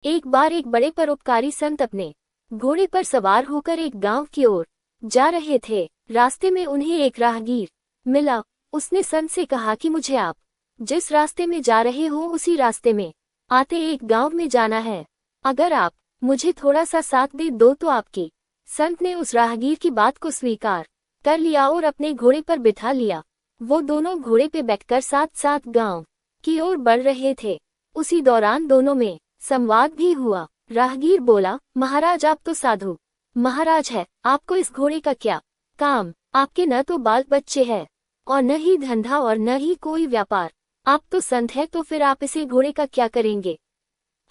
एक बार एक बड़े परोपकारी संत अपने घोड़े पर सवार होकर एक गांव की ओर जा रहे थे। रास्ते में उन्हें एक राहगीर मिला। उसने संत से कहा कि मुझे आप जिस रास्ते में जा रहे हो उसी रास्ते में आते एक गांव में जाना है। अगर आप मुझे थोड़ा सा साथ दे दो तो आपकी। संत ने उस राहगीर की बात को स्वीकार कर लिया और अपने घोड़े पर बिठा लिया। वो दोनों घोड़े पे बैठकर साथ साथ गांव की ओर बढ़ रहे थे। उसी दौरान दोनों में संवाद भी हुआ। राहगीर बोला, महाराज आप तो साधु महाराज है, आपको इस घोड़े का क्या काम? आपके न तो बाल बच्चे हैं और न ही धंधा और न ही कोई व्यापार। आप तो संत है तो फिर आप इसे घोड़े का क्या करेंगे?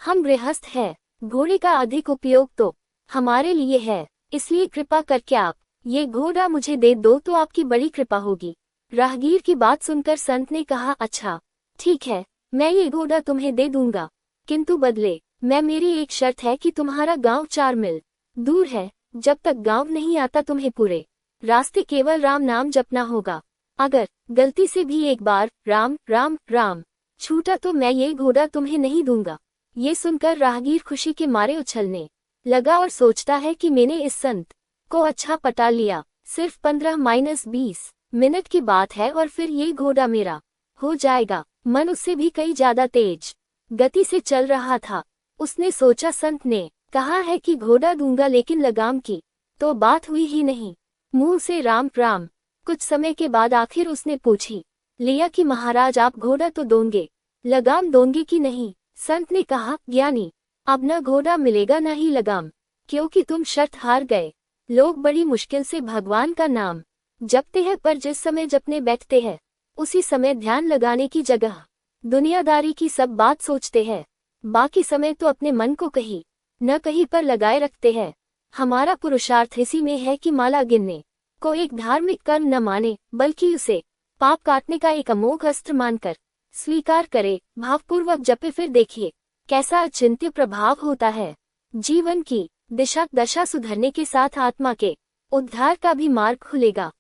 हम गृहस्थ हैं, घोड़े का अधिक उपयोग तो हमारे लिए है, इसलिए कृपा करके आप ये घोड़ा मुझे दे दो तो आपकी बड़ी कृपा होगी। राहगीर की बात सुनकर संत ने कहा, अच्छा ठीक है, मैं ये घोड़ा तुम्हें दे दूंगा, किंतु बदले मैं मेरी एक शर्त है कि तुम्हारा गांव 4 मील दूर है। जब तक गांव नहीं आता तुम्हें पूरे रास्ते केवल राम नाम जपना होगा। अगर गलती से भी एक बार राम राम राम छूटा तो मैं ये घोड़ा तुम्हें नहीं दूंगा। ये सुनकर राहगीर खुशी के मारे उछलने लगा और सोचता है कि मैंने इस संत को अच्छा पटा लिया। सिर्फ 15-20 मिनट की बात है और फिर ये घोड़ा मेरा हो जाएगा। मन उससे भी कई ज्यादा तेज गति से चल रहा था। उसने सोचा, संत ने कहा है कि घोड़ा दूंगा लेकिन लगाम की तो बात हुई ही नहीं। मुंह से राम राम। कुछ समय के बाद आखिर उसने पूछी लिया कि महाराज आप घोड़ा तो दोगे, लगाम दोगे कि नहीं? संत ने कहा, ज्ञानी अब न घोड़ा मिलेगा न ही लगाम, क्योंकि तुम शर्त हार गए। लोग बड़ी मुश्किल से भगवान का नाम जपते हैं, पर जिस समय जपने बैठते हैं उसी समय ध्यान लगाने की जगह दुनियादारी की सब बात सोचते हैं। बाकी समय तो अपने मन को कहीं न कहीं पर लगाए रखते हैं। हमारा पुरुषार्थ इसी में है कि माला गिनने को एक धार्मिक कर्म न माने, बल्कि उसे पाप काटने का एक अमोघ अस्त्र मानकर स्वीकार करे, भावपूर्वक जपे, फिर देखिए कैसा अचिंत्य प्रभाव होता है। जीवन की दिशा दशा सुधरने के साथ आत्मा के उद्धार का भी मार्ग खुलेगा।